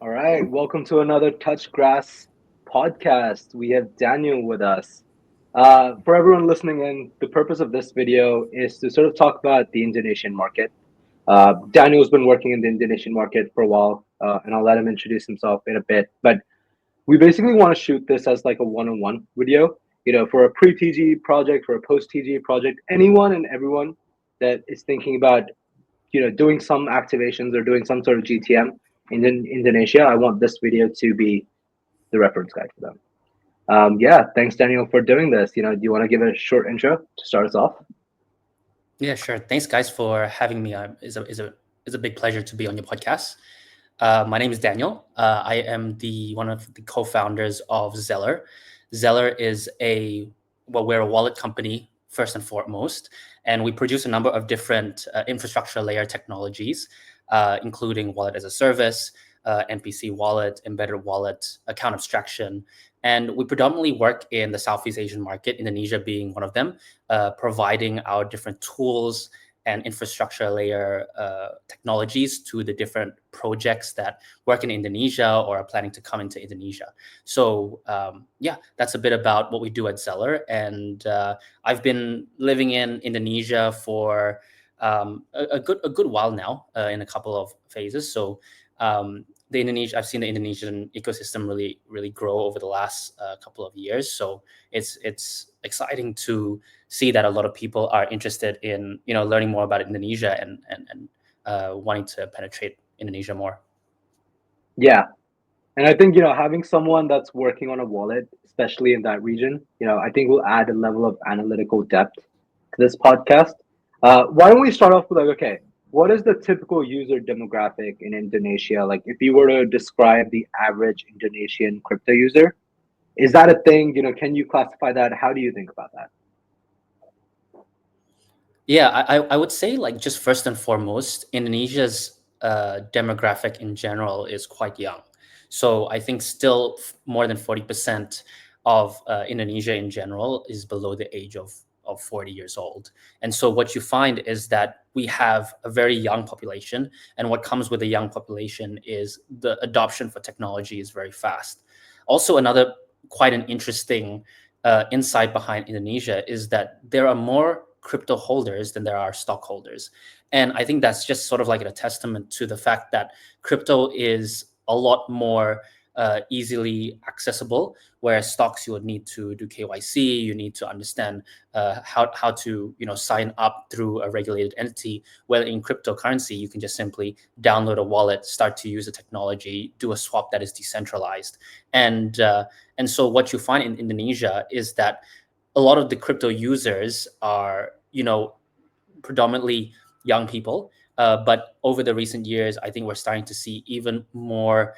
All right, welcome to another Touch Grass podcast. We have Daniel with us. For everyone listening in, the purpose of this video is to sort of talk about the Indonesian market. Daniel's been working in the Indonesian market for a while, and I'll let him introduce himself in a bit. But we basically want to shoot this as like a one-on-one video, for a pre-TGE project, for a post-TGE project, anyone and everyone that is thinking about doing some activations or doing some sort of GTM in Indonesia. I want this video to be the reference guide for them. Yeah, thanks Daniel for doing this. Do you want to give a short intro to start us off? Yeah, sure. Thanks, guys, for having me. It's a big pleasure to be on your podcast. My name is Daniel. I am the one of the co-founders of Xellar. Xellar is we're a wallet company first and foremost, and we produce a number of different infrastructure layer technologies, including wallet as a service, MPC wallet, embedded wallet, account abstraction, and we predominantly work in the Southeast Asian market, Indonesia being one of them, providing our different tools and infrastructure layer technologies to the different projects that work in Indonesia or are planning to come into Indonesia. So yeah, that's a bit about what we do at Xellar. And I've been living in Indonesia for a good while now in a couple of phases. So I've seen the Indonesian ecosystem really grow over the last couple of years. So it's exciting to see that a lot of people are interested in learning more about Indonesia and wanting to penetrate Indonesia more. Yeah, and I think having someone that's working on a wallet, especially in that region, I think will add a level of analytical depth to this podcast. Why don't we start off with like, okay, what is the typical user demographic in Indonesia? Like, if you were to describe the average Indonesian crypto user, is that a thing? Can you classify that? How do you think about that? Yeah, I would say, like, just first and foremost, Indonesia's demographic in general is quite young. So I think still more than 40% of Indonesia in general is below the age of 40 years old. And so what you find is that we have a very young population. And what comes with a young population is the adoption for technology is very fast. Also, another quite an interesting insight behind Indonesia is that there are more crypto holders than there are stockholders. And I think that's just sort of like a testament to the fact that crypto is a lot more easily accessible, whereas stocks you would need to do KYC, you need to understand how to sign up through a regulated entity. Where in cryptocurrency you can just simply download a wallet, start to use the technology, do a swap that is decentralized, and so what you find in Indonesia is that a lot of the crypto users are, predominantly young people. But over the recent years, I think we're starting to see even more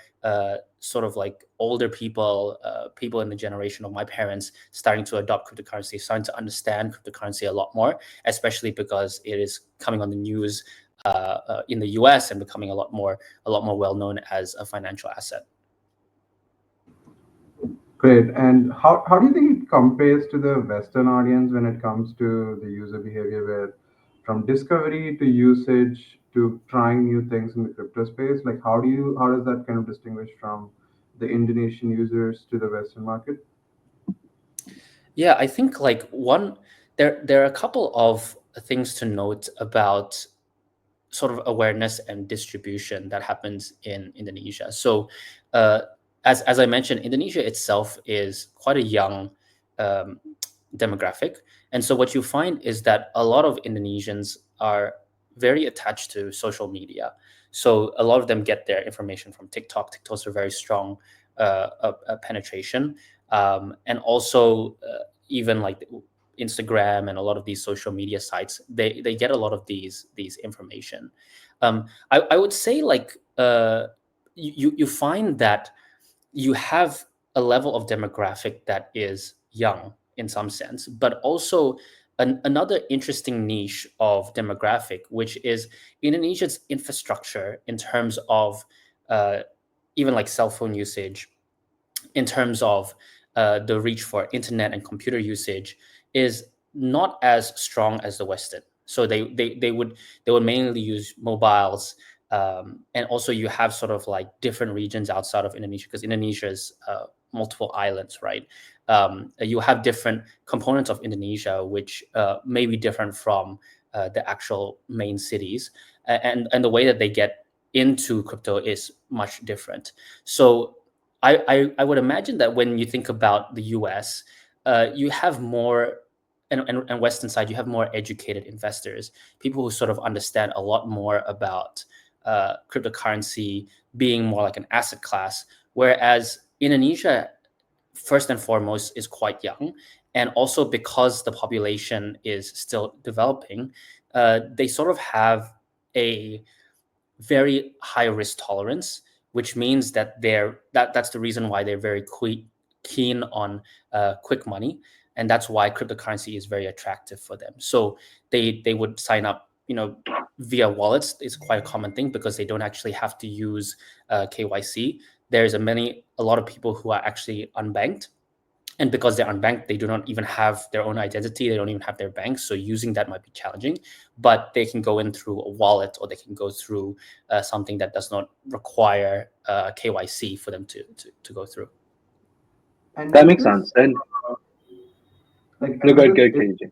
sort of like older people, people in the generation of my parents, starting to adopt cryptocurrency, starting to understand cryptocurrency a lot more, especially because it is coming on the news in the US and becoming a lot more well known as a financial asset. Great. And how do you think it compares to the Western audience when it comes to the user behavior, where from discovery to usage to trying new things in the crypto space? Like, how does that kind of distinguish from the Indonesian users to the Western market? Yeah, I think like there are a couple of things to note about sort of awareness and distribution that happens in Indonesia. So, uh, as I mentioned, Indonesia itself is quite a young um, demographic, and so what you find is that a lot of Indonesians are very attached to social media. So a lot of them get their information from TikTok. TikTok's a very strong penetration, and also even like Instagram and a lot of these social media sites, they get a lot of these information. I would say like you find that you have a level of demographic that is young in some sense, but also another interesting niche of demographic, which is Indonesia's infrastructure in terms of uh, even like cell phone usage, in terms of the reach for internet and computer usage is not as strong as the Western. So they would mainly use mobiles And also you have sort of like different regions outside of Indonesia, because Indonesia is multiple islands, right? You have different components of Indonesia, which may be different from the actual main cities, and the way that they get into crypto is much different. So I would imagine that when you think about the US, you have more, and Western side, you have more educated investors, people who sort of understand a lot more about cryptocurrency being more like an asset class, whereas Indonesia, first and foremost, is quite young, and also because the population is still developing, they sort of have a very high risk tolerance, which means that that's the reason why they're very keen on quick money, and that's why cryptocurrency is very attractive for them. So they would sign up, via wallets. It's quite a common thing because they don't actually have to use KYC. There's a lot of people who are actually unbanked, and because they're unbanked, they do not even have their own identity. They don't even have their bank. So using that might be challenging, but they can go in through a wallet, or they can go through something that does not require KYC for them to go through. And That is makes this sense. And like no, is go ahead, this KJ.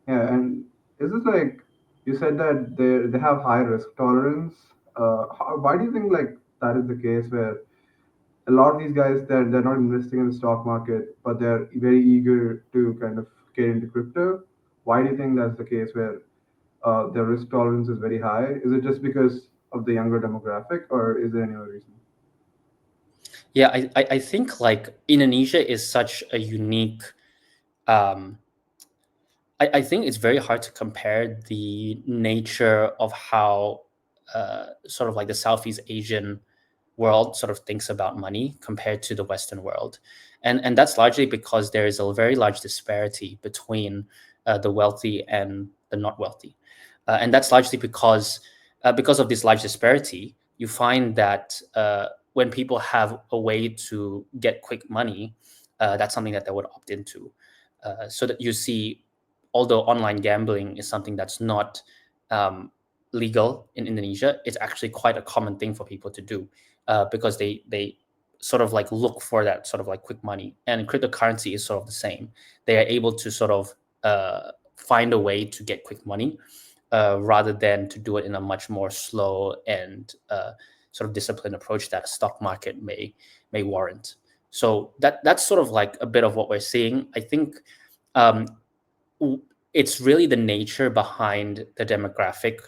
yeah, and is this like you said that they have high risk tolerance? Why do you think like that is the case where a lot of these guys they're not investing in the stock market, but they're very eager to kind of get into crypto? Why do you think that's the case where their risk tolerance is very high? Is it just because of the younger demographic, or is there any other reason? Yeah, I think like Indonesia is such a unique. Um, I think it's very hard to compare the nature of how sort of like the Southeast Asian world sort of thinks about money compared to the Western world, and that's largely because there is a very large disparity between the wealthy and the not wealthy, and that's largely because of this large disparity. You find that when people have a way to get quick money, that's something that they would opt into. So that you see, although online gambling is something that's not legal in Indonesia, it's actually quite a common thing for people to do because they sort of like look for that sort of like quick money. And cryptocurrency is sort of the same. They are able to sort of find a way to get quick money rather than to do it in a much more slow and sort of disciplined approach that a stock market may warrant. So that's sort of like a bit of what we're seeing. I think um, it's really the nature behind the demographic,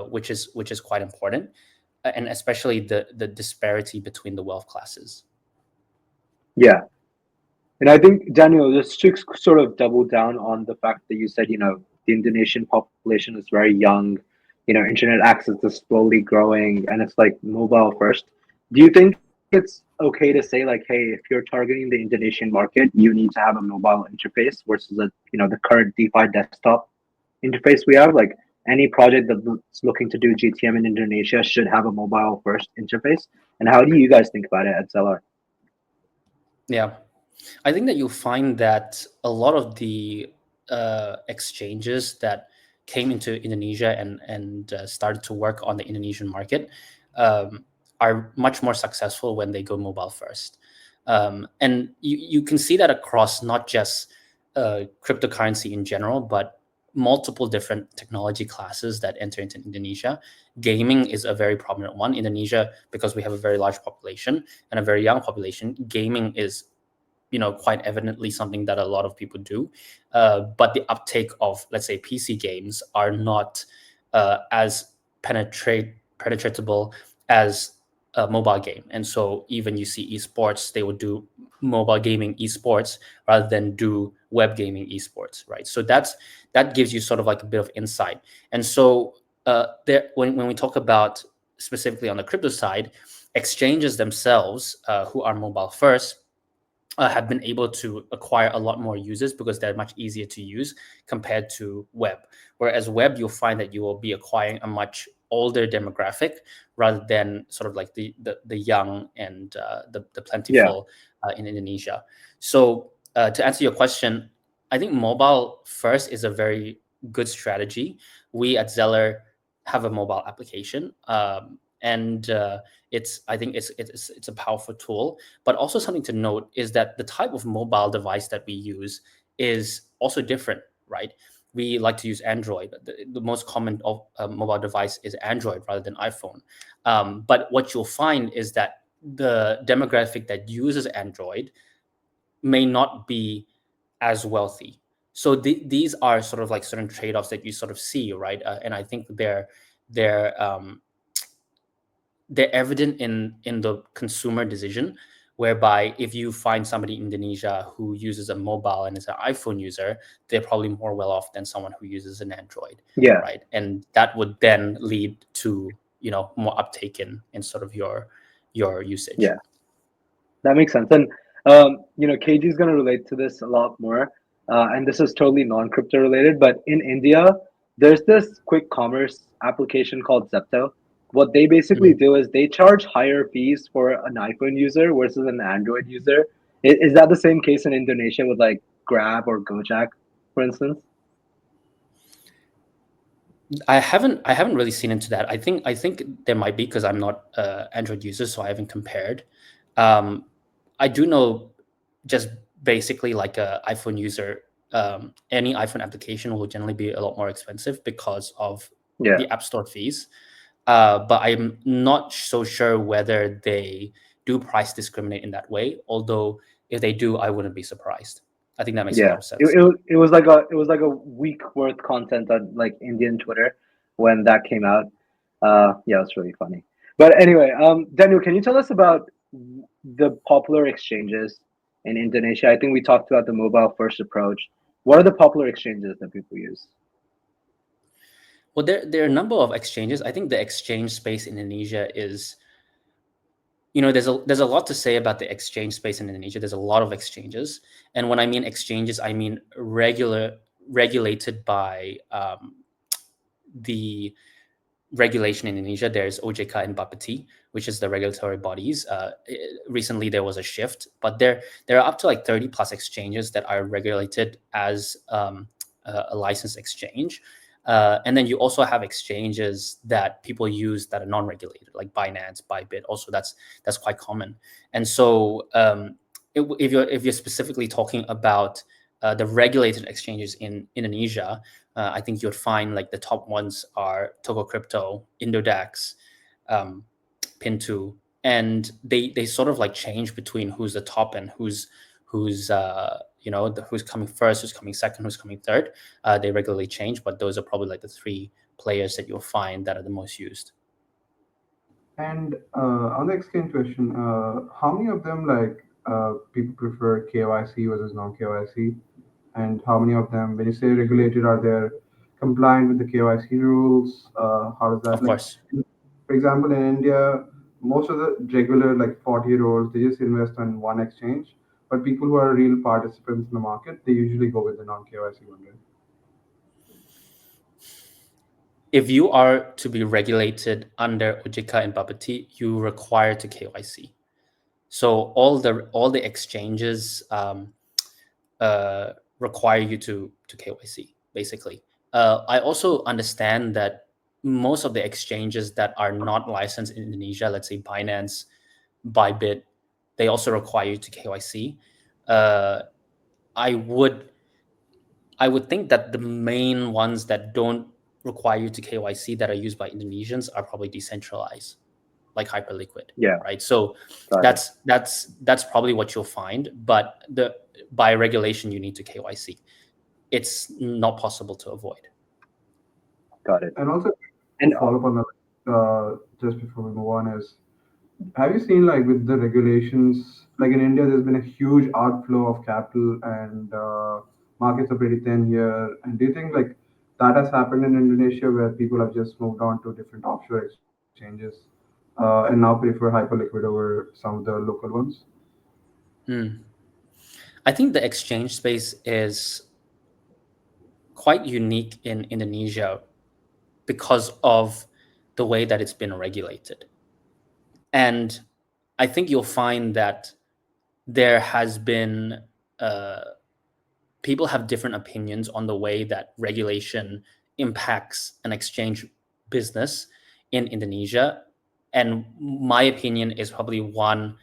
which is quite important, and especially the disparity between the wealth classes. Yeah. And I think, Daniel, just to sort of double down on the fact that you said, the Indonesian population is very young, internet access is slowly growing, and it's like mobile first. Do you think it's okay to say like, hey, if you're targeting the Indonesian market, you need to have a mobile interface versus the current DeFi desktop interface we have? Like any project that's looking to do GTM in Indonesia should have a mobile first interface. And how do you guys think about it at Xellar? Yeah, I think that you'll find that a lot of the exchanges that came into Indonesia and started to work on the Indonesian market are much more successful when they go mobile first. And you can see that across not just cryptocurrency in general, but multiple different technology classes that enter into Indonesia. Gaming is a very prominent one. Indonesia, because we have a very large population and a very young population, gaming is quite evidently something that a lot of people do. But the uptake of, let's say, PC games are not as penetratable as a mobile game. And so even you see esports, they would do mobile gaming esports rather than do web gaming esports, right? So that gives you sort of like a bit of insight. And so when we talk about specifically on the crypto side, exchanges themselves who are mobile first have been able to acquire a lot more users because they're much easier to use compared to web. Whereas web, you'll find that you will be acquiring a much older demographic rather than sort of like the young and the Yeah. plentiful in Indonesia. So to answer your question, I think mobile first is a very good strategy. We at Xellar have a mobile application, and I think it's a powerful tool. But also something to note is that the type of mobile device that we use is also different, right? We like to use Android. The most common mobile device is Android rather than iPhone. But what you'll find is that the demographic that uses Android may not be as wealthy. So these are sort of like certain trade-offs that you sort of see, right? And I think they're they're evident in the consumer decision, whereby if you find somebody in Indonesia who uses a mobile and is an iPhone user, they're probably more well off than someone who uses an Android, Yeah. right? And that would then lead to more uptake in sort of your usage. Yeah, that makes sense. And KG is going to relate to this a lot more. And this is totally non-crypto related, but in India, there's this quick commerce application called Zepto. What they basically Mhm. do is they charge higher fees for an iPhone user versus an Android user. Is that the same case in Indonesia with like Grab or Gojek, for instance? I haven't really seen into that. I think there might be, because I'm not Android user, so I haven't compared. Um, I do know, just basically like a iPhone user, any iPhone application will generally be a lot more expensive because of Yeah, the App Store fees. But I'm not so sure whether they do price discriminate in that way. Although if they do, I wouldn't be surprised. I think that makes a yeah. lot of It, sense. it, it was like a week worth content on like Indian Twitter when that came out. Yeah, it's really funny. But anyway, Daniel, can you tell us about the popular exchanges in Indonesia? I think we talked about the mobile first approach. What are the popular exchanges that people use? Well, there are a number of exchanges. I think the exchange space in Indonesia is, there's a lot to say about the exchange space in Indonesia. There's a lot of exchanges, and when I mean exchanges, I mean regulated by the regulation in Indonesia. There's OJK and Bapeti, which is the regulatory bodies. Recently, there was a shift, but there are up to like 30 plus exchanges that are regulated as a licensed exchange. And then you also have exchanges that people use that are non-regulated, like Binance, Bybit. Also, that's quite common. And so, if you're specifically talking about the regulated exchanges in Indonesia, I think you would find like the top ones are Toko Crypto, Indodax, um, Pintu, and they sort of like change between who's the top and who's coming first, who's coming second, who's coming third. They regularly change, but those are probably like the three players that you'll find that are the most used. And on the exchange question, how many of them people prefer KYC versus non-KYC? And how many of them, when you say regulated, are they compliant with the KYC rules? How does that Of like? course. For example, in India, most of the regular like 40-year-olds, they just invest on one exchange. But people who are real participants in the market, they usually go with the non-KYC one. Right? If you are to be regulated under OJK and Bapeti, you require to KYC. So all the exchanges require you to KYC, basically. I also understand that most of the exchanges that are not licensed in Indonesia, let's say Binance, Bybit, they also require you to KYC. Uh, I would I would think that the main ones that don't require you to KYC that are used by Indonesians are probably decentralized, like Hyperliquid, Yeah, right? So got it. that's probably what you'll find. But by regulation, you need to KYC. It's not possible to avoid. Got it. And also, And follow up on that, just before we move on, is have you seen like with the regulations, like in India, there's been a huge outflow of capital and markets are pretty thin here. And do you think like that has happened in Indonesia where people have just moved on to different offshore exchanges and now prefer Hyperliquid over some of the local ones? Hmm. I think the exchange space is quite unique in Indonesia because of the way that it's been regulated. And I think you'll find that there has been uh, people have different opinions on the way that regulation impacts an exchange business in Indonesia. And my opinion is probably one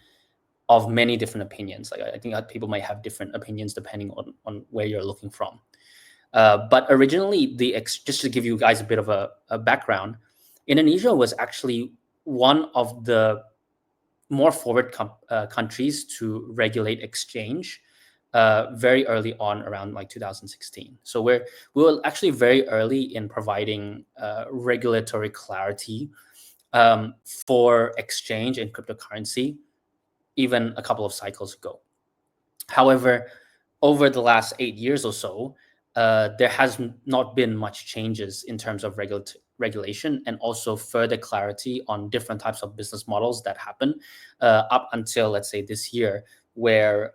of many different opinions. Like I think that people might have different opinions depending on where you're looking from. But originally, just to give you guys a bit of a background, Indonesia was actually one of the more forward countries to regulate exchange very early on, around like 2016. So we were actually very early in providing regulatory clarity for exchange and cryptocurrency, even a couple of cycles ago. However, over the last 8 years or so, there has not been much changes in terms of regulation, and also further clarity on different types of business models that happen up until, let's say, this year, where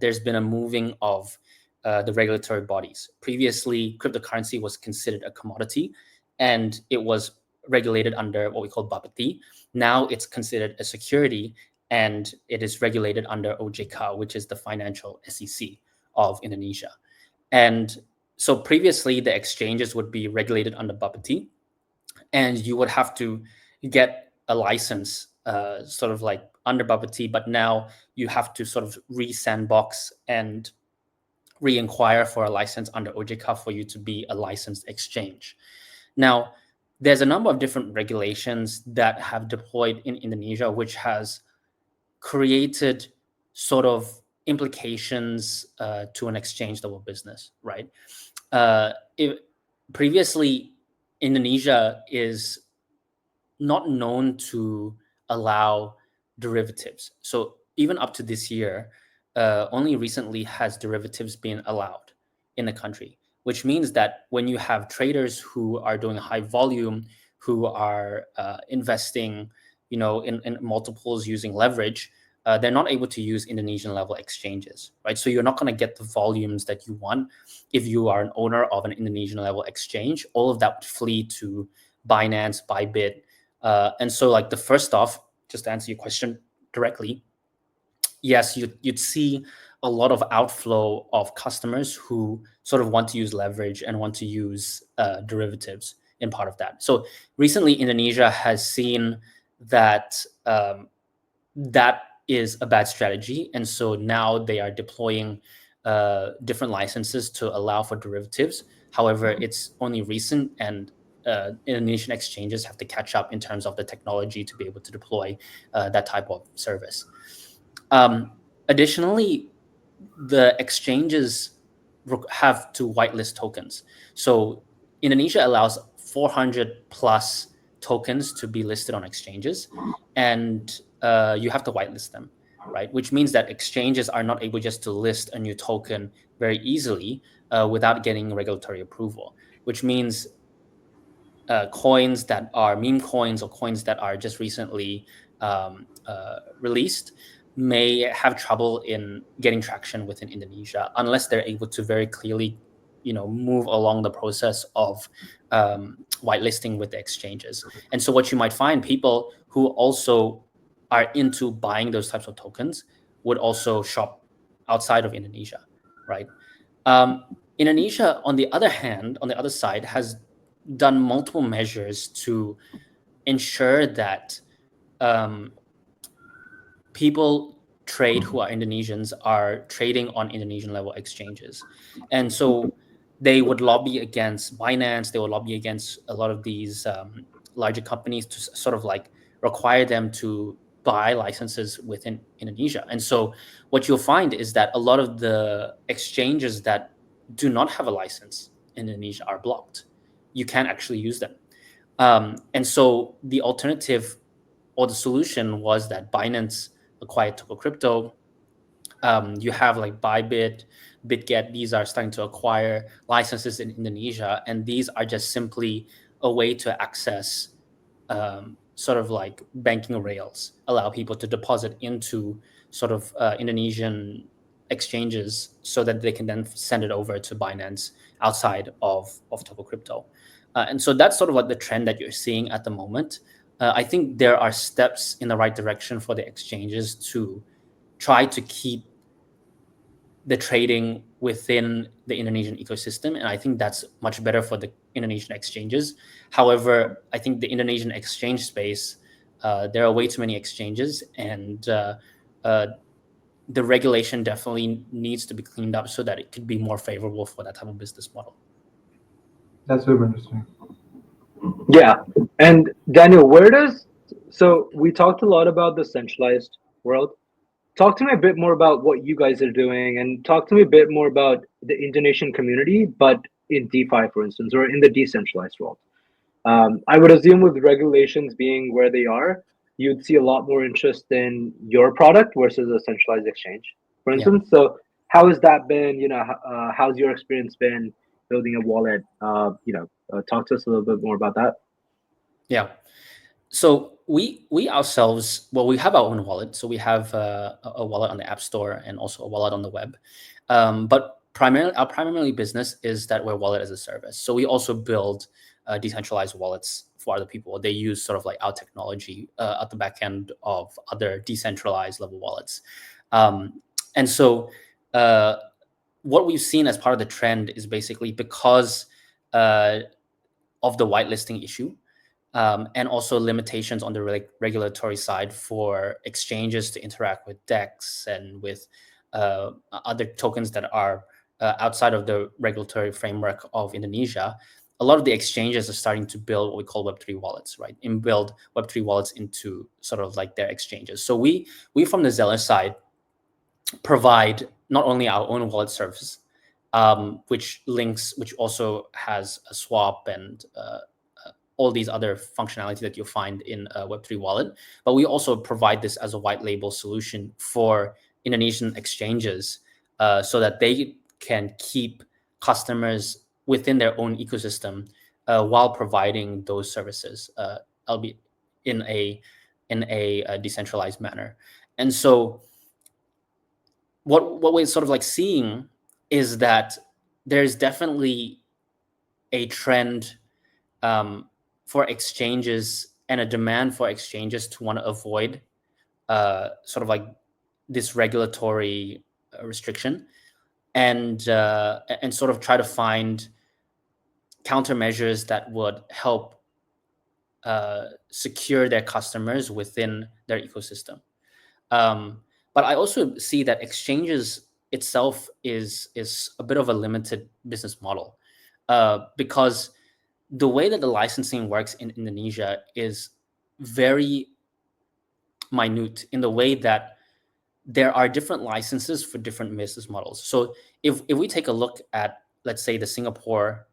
there's been a moving of the regulatory bodies. Previously, cryptocurrency was considered a commodity, and it was regulated under what we call Bapeti. Now it's considered a security, and it is regulated under OJK, which is the financial SEC of Indonesia. And so previously, the exchanges would be regulated under Bapeti, and you would have to get a license sort of like under Bapeti, but now you have to sort of re-sandbox and re-inquire for a license under OJK for you to be a licensed exchange. Now, there's a number of different regulations that have deployed in Indonesia, which has created sort of implications to an exchange level business, right? Previously, Indonesia is not known to allow derivatives. So even up to this year, only recently has derivatives been allowed in the country, which means that when you have traders who are doing high volume, who are investing, in multiples using leverage, they're not able to use Indonesian level exchanges, right? So you're not going to get the volumes that you want if you are an owner of an Indonesian level exchange. All of that would flee to Binance, Bybit. And so like the first off, just to answer your question directly, yes, you'd see a lot of outflow of customers who sort of want to use leverage and want to use derivatives in part of that. So recently, Indonesia has seen that that is a bad strategy, and so now they are deploying different licenses to allow for derivatives. However, it's only recent, and Indonesian exchanges have to catch up in terms of the technology to be able to deploy that type of service. Additionally, the exchanges have to whitelist tokens. So Indonesia allows 400 plus tokens to be listed on exchanges, and you have to whitelist them, right? Which means that exchanges are not able just to list a new token very easily without getting regulatory approval, which means coins that are meme coins or coins that are just recently released may have trouble in getting traction within Indonesia unless they're able to very clearly, move along the process of whitelisting with the exchanges. And so what you might find, people who also are into buying those types of tokens would also shop outside of Indonesia, right? Indonesia, on the other hand, on the other side, has done multiple measures to ensure that people who are Indonesians are trading on Indonesian level exchanges. And so they would lobby against Binance, they would lobby against a lot of these larger companies to sort of like require them to buy licenses within Indonesia. And so what you'll find is that a lot of the exchanges that do not have a license in Indonesia are blocked. You can't actually use them. And so the alternative or the solution was that Binance acquired Toko Crypto. You have like Bybit, BitGet. These are starting to acquire licenses in Indonesia, and these are just simply a way to access sort of like banking rails, allow people to deposit into sort of Indonesian exchanges so that they can then send it over to Binance outside of Toko Crypto. And so that's sort of like the trend that you're seeing at the moment. I think there are steps in the right direction for the exchanges to try to keep the trading within the Indonesian ecosystem. And I think that's much better for the Indonesian exchanges. However, I think the Indonesian exchange space, there are way too many exchanges, and the regulation definitely needs to be cleaned up so that it could be more favorable for that type of business model. That's super interesting. Yeah. And Daniel, so we talked a lot about the centralized world. Talk to me a bit more about what you guys are doing, and talk to me a bit more about the Indonesian community, but in DeFi, for instance, or in the decentralized world. I would assume with regulations being where they are, you'd see a lot more interest in your product versus a centralized exchange, for Yeah. instance. So how has that been? How's your experience been building a wallet? Talk to us a little bit more about that. Yeah. So we ourselves, well, we have our own wallet. So we have a wallet on the App Store and also a wallet on the web. But our primary business is that we're wallet as a service. So we also build decentralized wallets for other people. They use sort of like our technology at the back end of other decentralized level wallets. And so what we've seen as part of the trend is basically because of the whitelisting issue, and also limitations on the regulatory side for exchanges to interact with DEX and with other tokens that are outside of the regulatory framework of Indonesia. A lot of the exchanges are starting to build what we call Web3 wallets, right? And build Web3 wallets into sort of like their exchanges. So we from the Xellar side provide not only our own wallet service, which also has a swap and all these other functionality that you'll find in a Web3 wallet. But we also provide this as a white label solution for Indonesian exchanges so that they can keep customers within their own ecosystem while providing those services, albeit in a decentralized manner. And so what we're sort of like seeing is that there's definitely a trend for exchanges and a demand for exchanges to want to avoid sort of like this regulatory restriction and sort of try to find countermeasures that would help secure their customers within their ecosystem. But I also see that exchanges itself is a bit of a limited business model because the way that the licensing works in Indonesia is very minute in the way that there are different licenses for different business models. So if we take a look at, let's say, the Singapore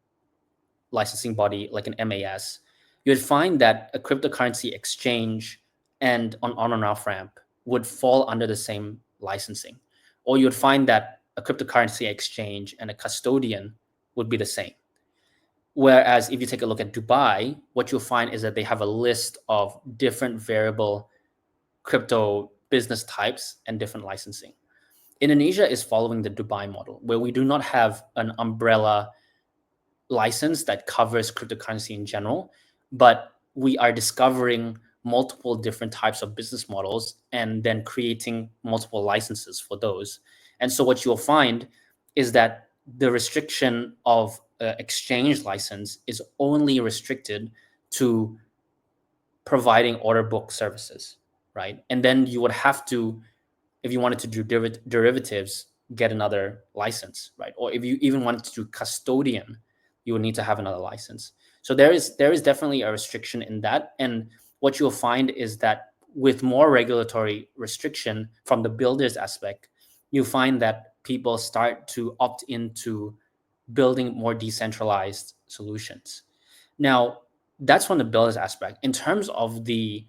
licensing body, like an MAS, you'd find that a cryptocurrency exchange and an on and off ramp would fall under the same licensing. Or you'd find that a cryptocurrency exchange and a custodian would be the same. Whereas if you take a look at Dubai, what you'll find is that they have a list of different variable crypto business types and different licensing. Indonesia is following the Dubai model, where we do not have an umbrella license that covers cryptocurrency in general, but we are discovering multiple different types of business models and then creating multiple licenses for those. And so what you'll find is that the restriction of exchange license is only restricted to providing order book services, right? And then you would have to, if you wanted to do derivatives, get another license, right? Or if you even wanted to do custodian, you would need to have another license. So there is definitely a restriction in that. And what you'll find is that with more regulatory restriction from the builders aspect, you find that people start to opt into building more decentralized solutions. Now, that's from the builders aspect. In terms of the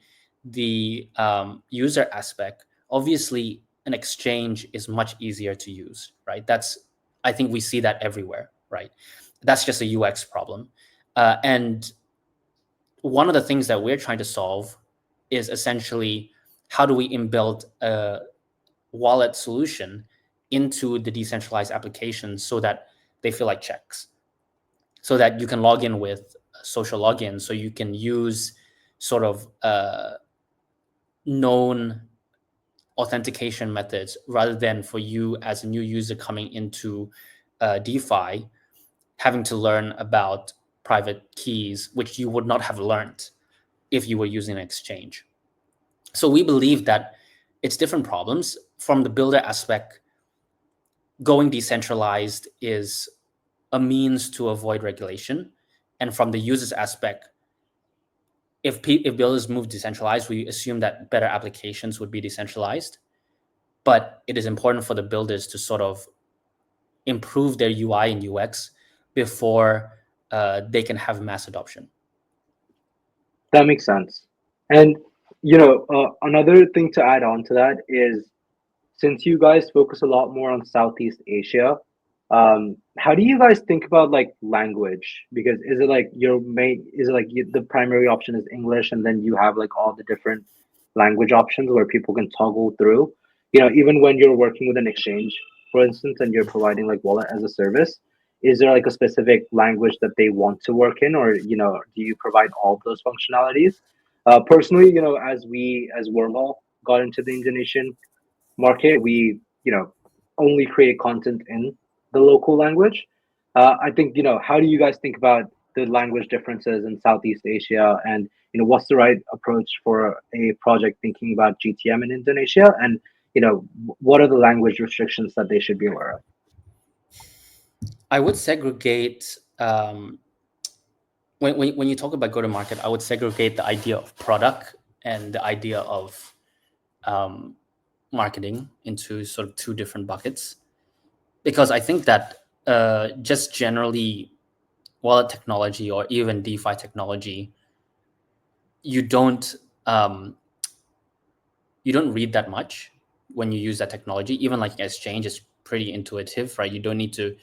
user aspect, obviously an exchange is much easier to use, right? I think we see that everywhere, right? That's just a UX problem. And one of the things that we're trying to solve is essentially how do we inbuild a wallet solution into the decentralized application so that they feel like checks, so that you can log in with social login, so you can use sort of known authentication methods rather than for you as a new user coming into DeFi having to learn about private keys, which you would not have learned if you were using an exchange. So we believe that it's different problems. From the builder aspect, going decentralized is a means to avoid regulation. And from the user's aspect, if builders move decentralized, we assume that better applications would be decentralized. But it is important for the builders to sort of improve their UI and UX before they can have mass adoption. That makes sense. And another thing to add on to that is, since you guys focus a lot more on Southeast Asia, how do you guys think about like language? Because is it like the primary option is English, and then you have like all the different language options where people can toggle through? Even when you're working with an exchange, for instance, and you're providing like wallet as a service, is there like a specific language that they want to work in, or do you provide all of those functionalities? Personally, as Wormhole got into the Indonesian market, we only create content in the local language. I think how do you guys think about the language differences in Southeast Asia, and what's the right approach for a project thinking about GTM in Indonesia, and what are the language restrictions that they should be aware of? I would segregate when you talk about go to market, I would segregate the idea of product and the idea of marketing into sort of two different buckets, because I think that just generally wallet technology or even DeFi technology, you don't read that much when you use that technology. Even like exchange is pretty intuitive, right? You don't need to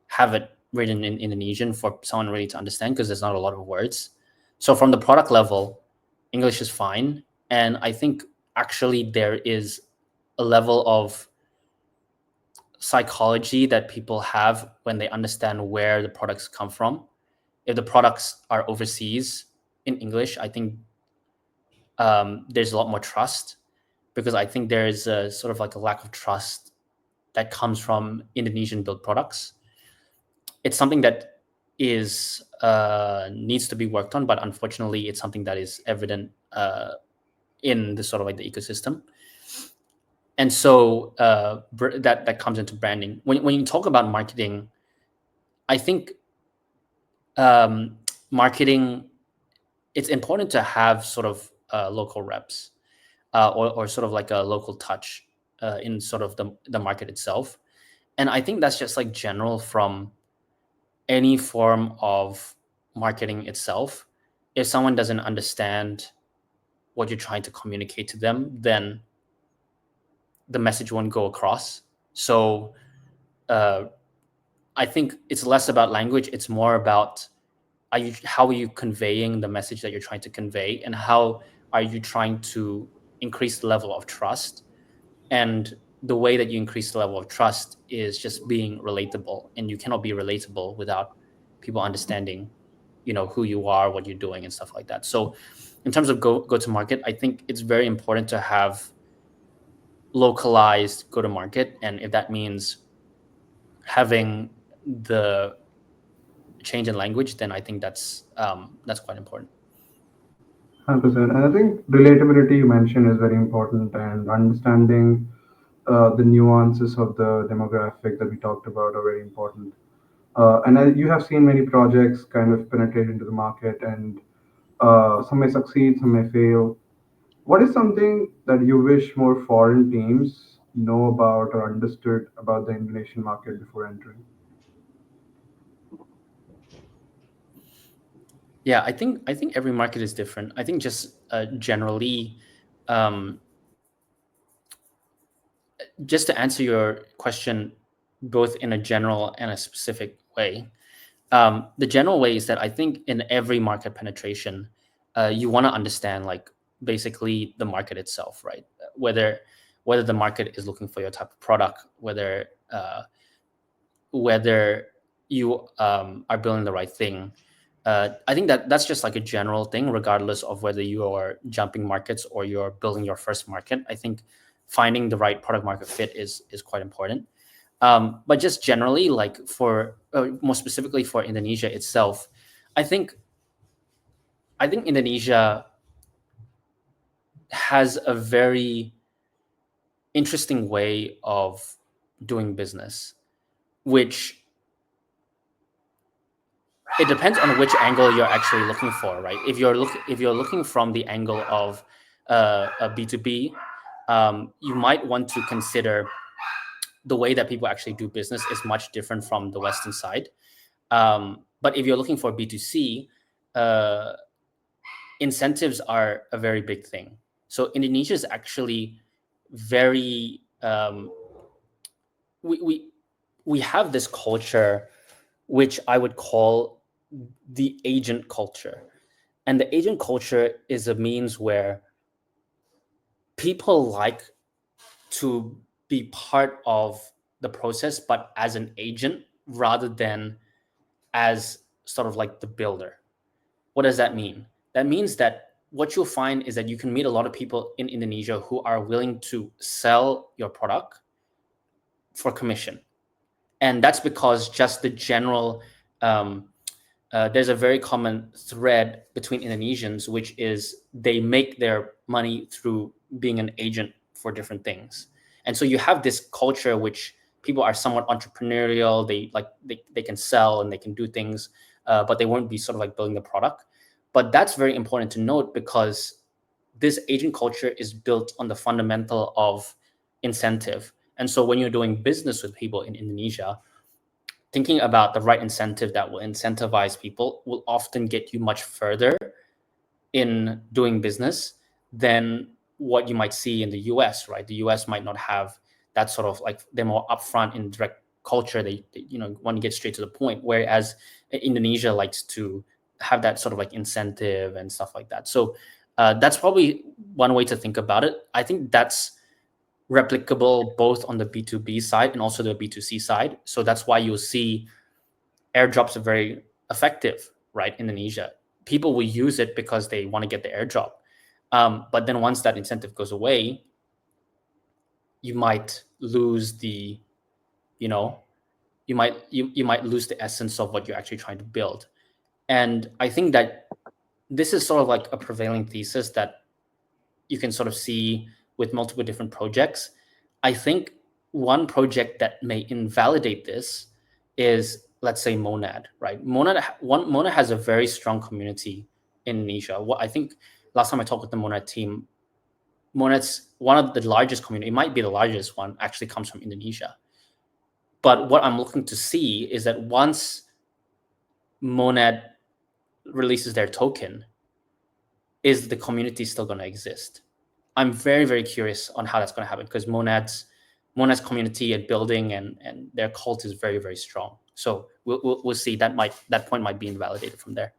have it written in Indonesian for someone really to understand, because there's not a lot of words. So from the product level, English is fine. And I think actually there is a level of psychology that people have when they understand where the products come from. If the products are overseas in English, I think there's a lot more trust, because I think there is a sort of like a lack of trust that comes from Indonesian built products. It's something that is needs to be worked on, but unfortunately, it's something that is evident in the sort of like the ecosystem. And so that comes into branding. When you talk about marketing, I think marketing, it's important to have sort of local reps or sort of like a local touch in sort of the market itself. And I think that's just like general from any form of marketing itself. If someone doesn't understand what you're trying to communicate to them, then the message won't go across. So I think it's less about language. It's more about how are you conveying the message that you're trying to convey, and how are you trying to increase the level of trust. And the way that you increase the level of trust is just being relatable, and you cannot be relatable without people understanding who you are, what you're doing, and stuff like that. So in terms of go to market, I think it's very important to have localized go to market, and if that means having the change in language, then I think that's quite important. 100%. And I think relatability you mentioned is very important, and understanding the nuances of the demographic that we talked about are very important. You have seen many projects kind of penetrate into the market, and some may succeed, some may fail. What is something that you wish more foreign teams know about or understood about the Indonesian market before entering? Yeah, I think every market is different. I think just generally, just to answer your question, both in a general and a specific way. The general way is that I think in every market penetration, you want to understand like basically the market itself, right? Whether the market is looking for your type of product, whether you are building the right thing. I think that's just like a general thing, regardless of whether you are jumping markets or you're building your first market. I think finding the right product market fit is quite important. But just generally, like for more specifically for Indonesia itself, I think Indonesia has a very interesting way of doing business, which it depends on which angle you're actually looking for, right? If you're looking from the angle of a B2B, you might want to consider the way that people actually do business is much different from the Western side. But if you're looking for B2C, incentives are a very big thing. So Indonesia is actually very we have this culture which I would call the agent culture. And the agent culture is a means where people like to be part of the process, but as an agent rather than as sort of like the builder. What does that mean? That means that what you'll find is that you can meet a lot of people in Indonesia who are willing to sell your product for commission. And that's because just the general there's a very common thread between Indonesians, which is they make their money through being an agent for different things. And so you have this culture which people are somewhat entrepreneurial. They can sell and they can do things, but they won't be sort of like building the product. But that's very important to note because this agent culture is built on the fundamental of incentive. And so when you're doing business with people in Indonesia, thinking about the right incentive that will incentivize people will often get you much further in doing business than what you might see in the US, right? The US might not have that sort of like, they're more upfront in direct culture. They want to get straight to the point, whereas Indonesia likes to have that sort of like incentive and stuff like that. So that's probably one way to think about it. I think that's replicable both on the B2B side and also the B2C side. So that's why you'll see airdrops are very effective, right? Indonesia. People will use it because they want to get the airdrop. But then once that incentive goes away, you might lose the, you might lose the essence of what you're actually trying to build. And I think that this is sort of like a prevailing thesis that you can sort of see with multiple different projects. I think one project that may invalidate this is, let's say, Monad, right? Monad has a very strong community in Indonesia. What I think last time I talked with the Monad team, Monad's one of the largest community, it might be the largest one, actually comes from Indonesia. But what I'm looking to see is that once Monad releases their token, is the community still going to exist? I'm very, very curious on how that's going to happen because Monad's community and building and their cult is very, very strong. So we'll see. That point might be invalidated from there.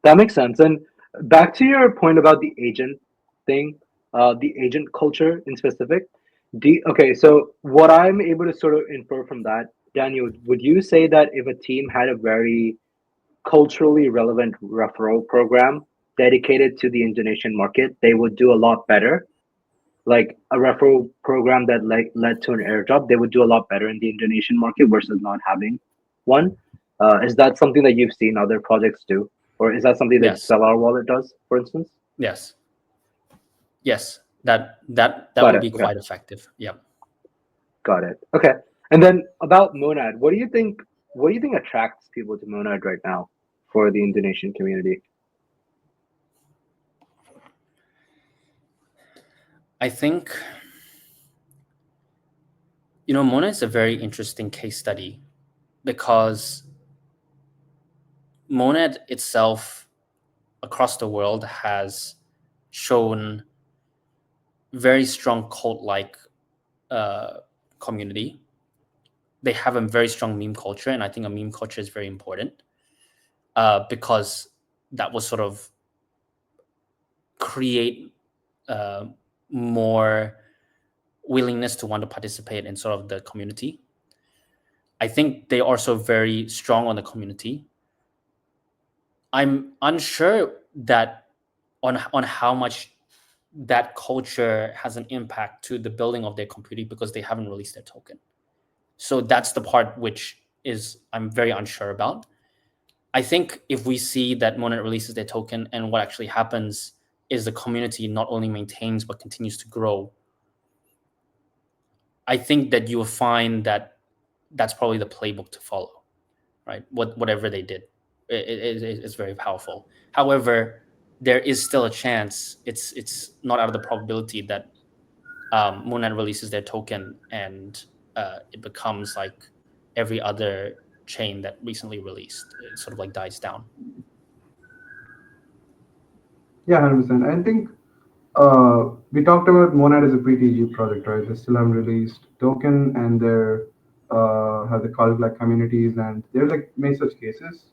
That makes sense. And back to your point about the agent thing, the agent culture in specific. Okay, so what I'm able to sort of infer from that, Daniel, would you say that if a team had a very culturally relevant referral program dedicated to the Indonesian market, they would do a lot better? Like a referral program that led to an airdrop, they would do a lot better in the Indonesian market versus not having one. Is that something that you've seen other projects do, or is that something that Yes. Xellar Wallet does, for instance? Yes. That Got would it. be Okay. quite effective. Yeah. Got it. Okay. And then about Monad, what do you think attracts people to Monad right now for the Indonesian community? I think, Monad is a very interesting case study because Monad itself across the world has shown very strong cult-like community. They have a very strong meme culture, and I think a meme culture is very important because that will sort of create more willingness to want to participate in sort of the community. I think they are also very strong on the community. I'm unsure that on how much that culture has an impact to the building of their community because they haven't released their token. So that's the part which is I'm very unsure about. I think if we see that Monad releases their token, and what actually happens is the community not only maintains but continues to grow, I think that you will find that that's probably the playbook to follow, right? Whatever they did, it's very powerful. However, there is still a chance. It's not out of the probability that Monad releases their token and it becomes like every other chain that recently released. It sort of like dies down. Yeah, 100%. I think we talked about Monad as a pre-TGE project, right? They still haven't released token, and they're have the cult like communities, and they're like many such cases.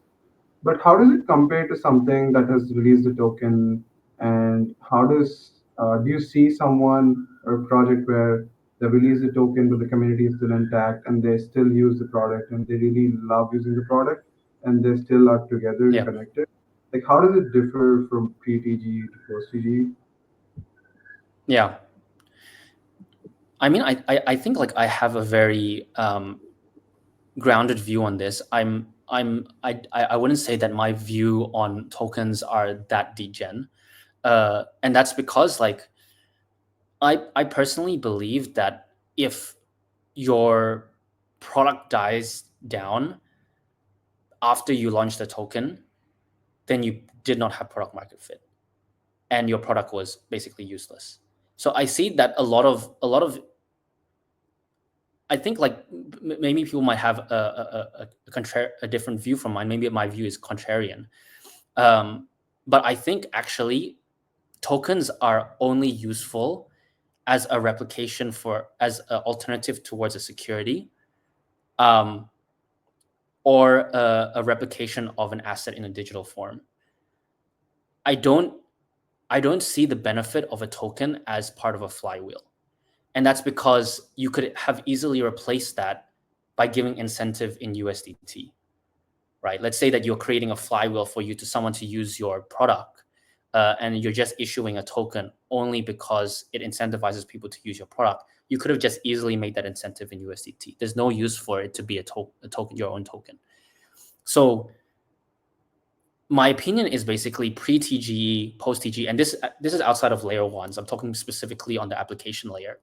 But how does it compare to something that has released the token? And how do you see someone or a project where they release the token but the community is still intact and they still use the product and they really love using the product and they still are together and Yeah. connected? Like how does it differ from pre-TGE to post-TGE? Yeah. I mean, I think like I have a very grounded view on this. I wouldn't say that my view on tokens are that degen, and that's because like I personally believe that if your product dies down after you launch the token, then you did not have product market fit, and your product was basically useless. So I see that a lot of I think like maybe people might have a different view from mine. Maybe my view is contrarian, but I think actually tokens are only useful as a replication as an alternative towards a security, um, or a replication of an asset in a digital form. I don't see the benefit of a token as part of a flywheel. And that's because you could have easily replaced that by giving incentive in USDT, right? Let's say that you're creating a flywheel for someone to use your product, and you're just issuing a token only because it incentivizes people to use your product. You could have just easily made that incentive in USDT. There's no use for it to be a token, your own token. So my opinion is basically pre-TGE, post-TGE, and this is outside of layer ones. I'm talking specifically on the application layer.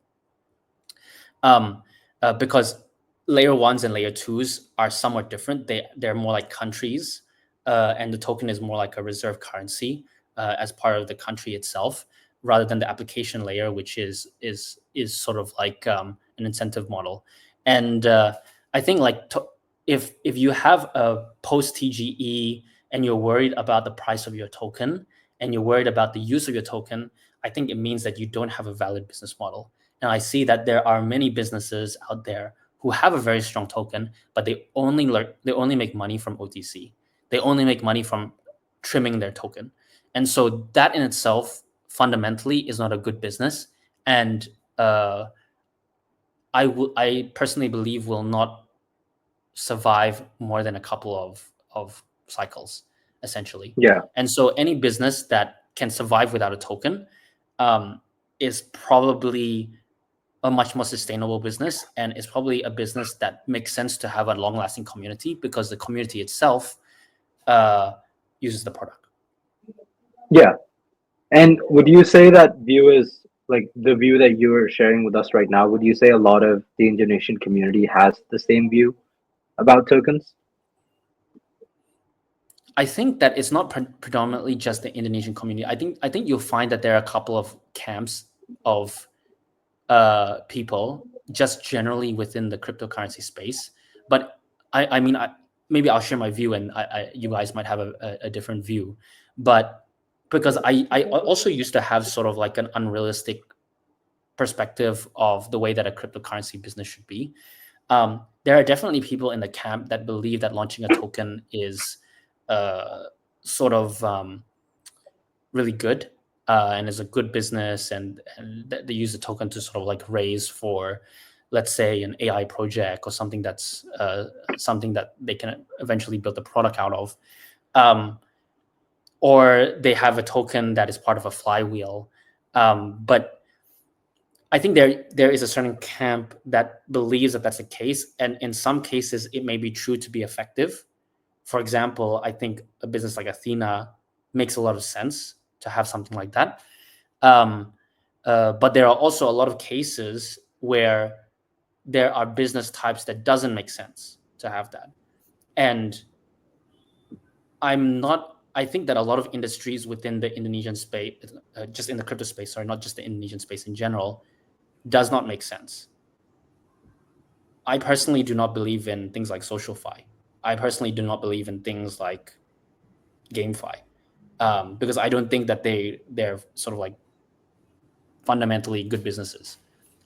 Because layer ones and layer twos are somewhat different. They're more like countries, and the token is more like a reserve currency as part of the country itself, rather than the application layer, which is sort of like an incentive model. And I think like if you have a post TGE and you're worried about the price of your token and you're worried about the use of your token, I think it means that you don't have a valid business model. And I see that there are many businesses out there who have a very strong token, but they only make money from OTC. They only make money from trimming their token. And so that in itself fundamentally is not a good business. And I personally believe will not survive more than a couple of cycles, essentially. Yeah. And so any business that can survive without a token is probably a much more sustainable business, and it's probably a business that makes sense to have a long-lasting community because the community itself uses the product. Yeah. And would you say that view is like the view that you are sharing with us right now? Would you say a lot of the Indonesian community has the same view about tokens? I think that it's not predominantly just the Indonesian community. I think you'll find that there are a couple of camps of people just generally within the cryptocurrency space. But I mean, maybe I'll share my view, and you guys might have a different view. But because I also used to have sort of like an unrealistic perspective of the way that a cryptocurrency business should be. There are definitely people in the camp that believe that launching a token is sort of really good and is a good business, and they use the token to sort of like raise for, let's say, an AI project or something that's something that they can eventually build a product out of, or they have a token that is part of a flywheel. But I think there is a certain camp that believes that that's the case, and in some cases it may be true to be effective, For example, I think a business like Athena makes a lot of sense to have something like that. But there are also a lot of cases where there are business types that doesn't make sense to have that. And I think that a lot of industries within the Indonesian space, just in the crypto space, sorry, not just the Indonesian space in general, does not make sense. I personally do not believe in things like SocialFi. I personally do not believe in things like GameFi, because I don't think that they're sort of like fundamentally good businesses.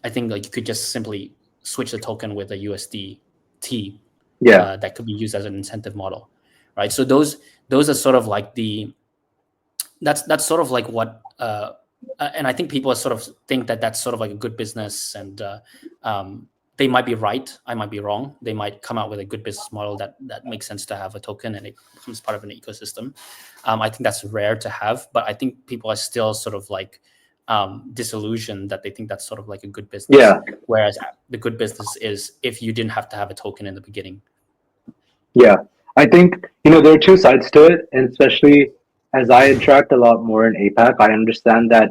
I think like you could just simply switch the token with a USDT that could be used as an incentive model, right? So those are sort of like that's sort of like what and I think people sort of think that that's sort of like a good business, and they might be right, I might be wrong. They might come out with a good business model that makes sense to have a token and it becomes part of an ecosystem. I think that's rare to have, but I think people are still sort of like disillusioned that they think that's sort of like a good business. Whereas the good business is if you didn't have to have a token in the beginning. Yeah, I think, there are two sides to it, and especially as I interact a lot more in APAC, I understand that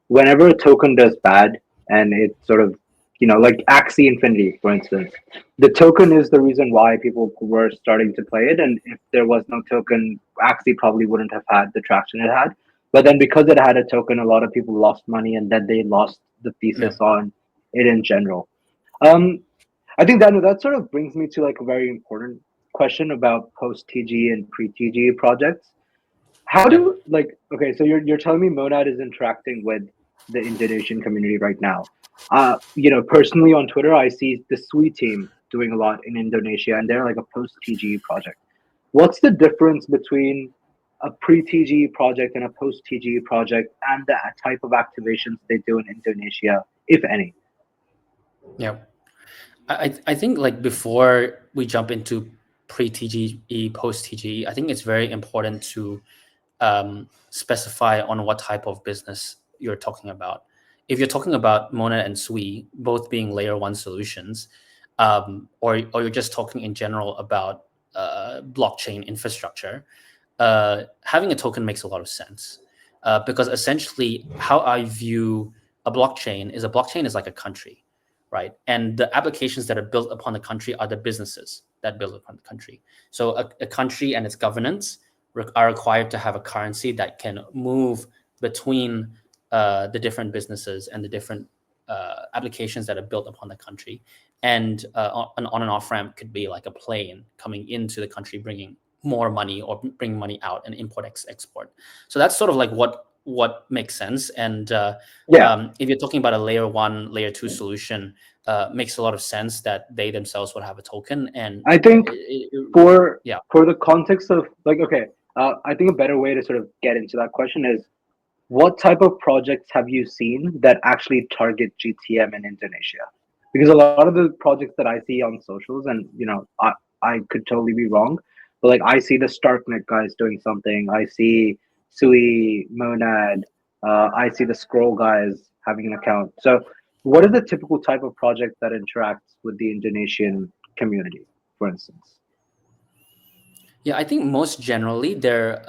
whenever a token does bad and it sort of, like Axie Infinity, for instance, the token is the reason why people were starting to play it. And if there was no token, Axie probably wouldn't have had the traction it had. But then because it had a token, a lot of people lost money, and then they lost the thesis on it in general. I think that sort of brings me to like a very important question about post TGE and pre TGE projects. How do okay, so you're telling me Monad is interacting with the Indonesian community right now. Personally on Twitter, I see the SWE team doing a lot in Indonesia, and they're like a post TGE project. What's the difference between a pre TGE project and a post TGE project, and the type of activations they do in Indonesia, if any? Yeah. I think like before we jump into pre-TGE, post-TGE, I think it's very important to specify on what type of business you're talking about. If you're talking about Mona and Sui, both being layer one solutions, or you're just talking in general about blockchain infrastructure, having a token makes a lot of sense, because essentially how I view a blockchain is like a country, right? And the applications that are built upon the country are the businesses that build upon the country. So a country and its governance are required to have a currency that can move between the different businesses and the different applications that are built upon the country. And an on and off ramp could be like a plane coming into the country, bringing more money or bring money out, and import export. So that's sort of like what makes sense. And if you're talking about a layer one, layer two solution, makes a lot of sense that they themselves would have a token. And I think for the context of I think a better way to sort of get into that question is, what type of projects have you seen that actually target GTM in Indonesia? Because a lot of the projects that I see on socials, and I could totally be wrong, but like I see the Starknet guys doing something. I see Sui, Monad. I see the Scroll guys having an account. So, what is the typical type of project that interacts with the Indonesian community, for instance? Yeah, I think most generally they're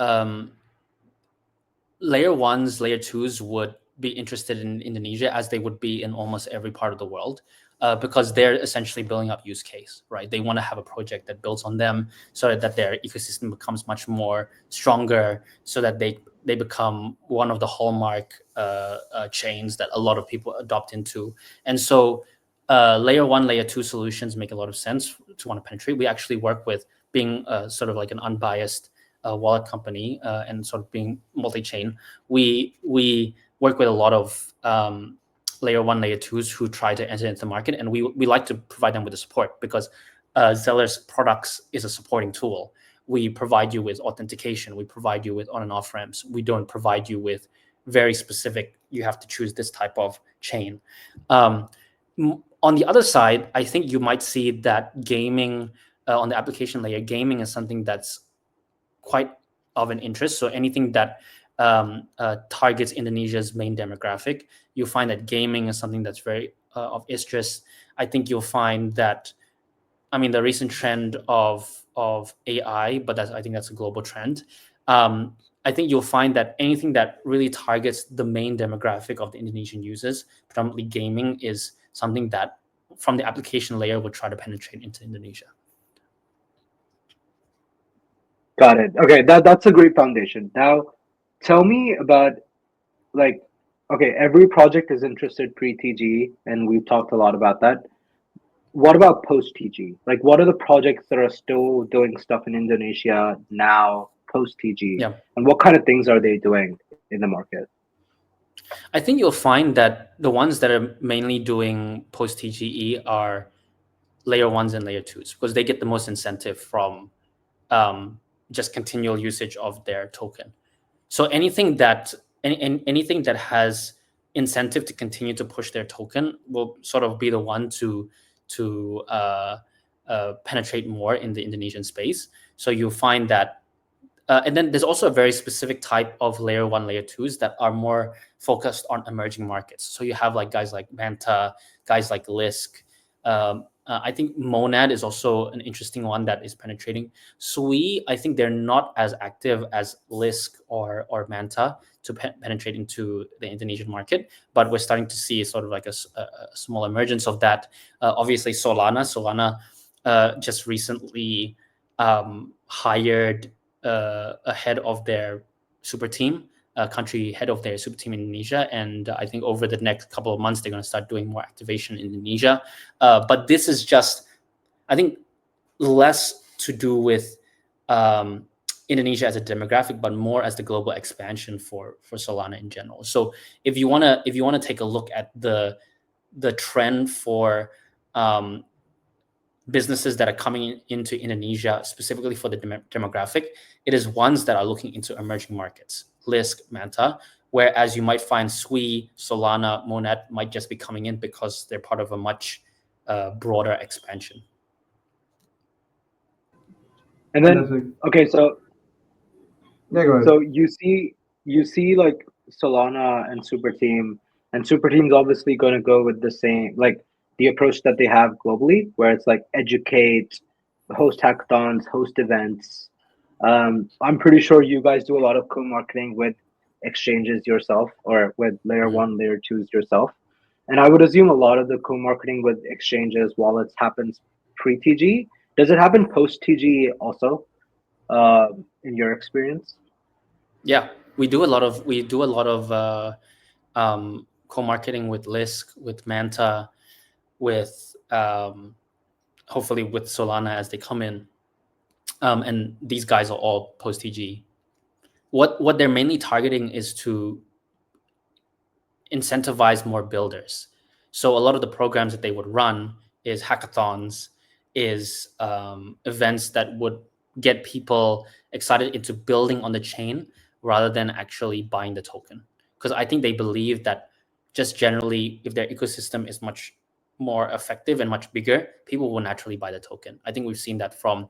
layer ones, layer twos would be interested in Indonesia as they would be in almost every part of the world, because they're essentially building up use case, right? They want to have a project that builds on them so that their ecosystem becomes much more stronger, so that they become one of the hallmark chains that a lot of people adopt into. And so layer one, layer two solutions make a lot of sense to want to penetrate. We actually work with, being sort of like an unbiased wallet company, and sort of being multi-chain, we work with a lot of layer one, layer twos who try to enter into the market, and we like to provide them with the support, because Xellar's products is a supporting tool. We provide you with authentication, we provide you with on and off ramps. We don't provide you with very specific, you have to choose this type of chain. On the other side, I think you might see that gaming, on the application layer, gaming is something that's quite of an interest. So anything that targets Indonesia's main demographic, you'll find that gaming is something that's very of interest. I think you'll find that, the recent trend of of AI, but I think that's a global trend. I think you'll find that anything that really targets the main demographic of the Indonesian users, predominantly gaming, is something that from the application layer will try to penetrate into Indonesia. Got it. Okay, that's a great foundation. Now, tell me about like, okay, every project is interested pre-TGE, and we've talked a lot about that. What about post TGE? Like, what are the projects that are still doing stuff in Indonesia now, post TGE? Yeah. And what kind of things are they doing in the market? I think you'll find that the ones that are mainly doing post TGE are layer ones and layer twos, because they get the most incentive from just continual usage of their token. So anything that anything that has incentive to continue to push their token will sort of be the one to penetrate more in the Indonesian space. So you'll find that. And then there's also a very specific type of layer one, layer twos that are more focused on emerging markets. So you have like guys like Manta, guys like Lisk. I think Monad is also an interesting one that is penetrating. Sui, I think they're not as active as Lisk or Manta to penetrate into the Indonesian market, but we're starting to see sort of like a small emergence of that. Obviously, Solana just recently hired a head of their super team, country head of their super team in Indonesia, and I think over the next couple of months they're going to start doing more activation in Indonesia. But this is just, I think, less to do with Indonesia as a demographic, but more as the global expansion for Solana in general. So if you wanna take a look at the trend for businesses that are coming into Indonesia specifically for the demographic, it is ones that are looking into emerging markets, Lisk, Manta, whereas you might find Sui, Solana, Monad might just be coming in because they're part of a much broader expansion. And then, okay, so yeah, go ahead. So you see like Solana and Super Team, and Super Team's obviously going to go with the same, like the approach that they have globally, where it's like educate, host hackathons, host events. I'm pretty sure you guys do a lot of co-marketing with exchanges yourself, or with layer one, layer twos yourself. And I would assume a lot of the co-marketing with exchanges, wallets happens pre-TGE. Does it happen post-TGE also, in your experience? Yeah, we do a lot of co-marketing with Lisk, with Manta, with hopefully with Solana as they come in, and these guys are all post TGE. What they're mainly targeting is to incentivize more builders. So a lot of the programs that they would run is hackathons, is events that would get people excited into building on the chain rather than actually buying the token. Because I think they believe that just generally, if their ecosystem is much more effective and much bigger, people will naturally buy the token. I think we've seen that from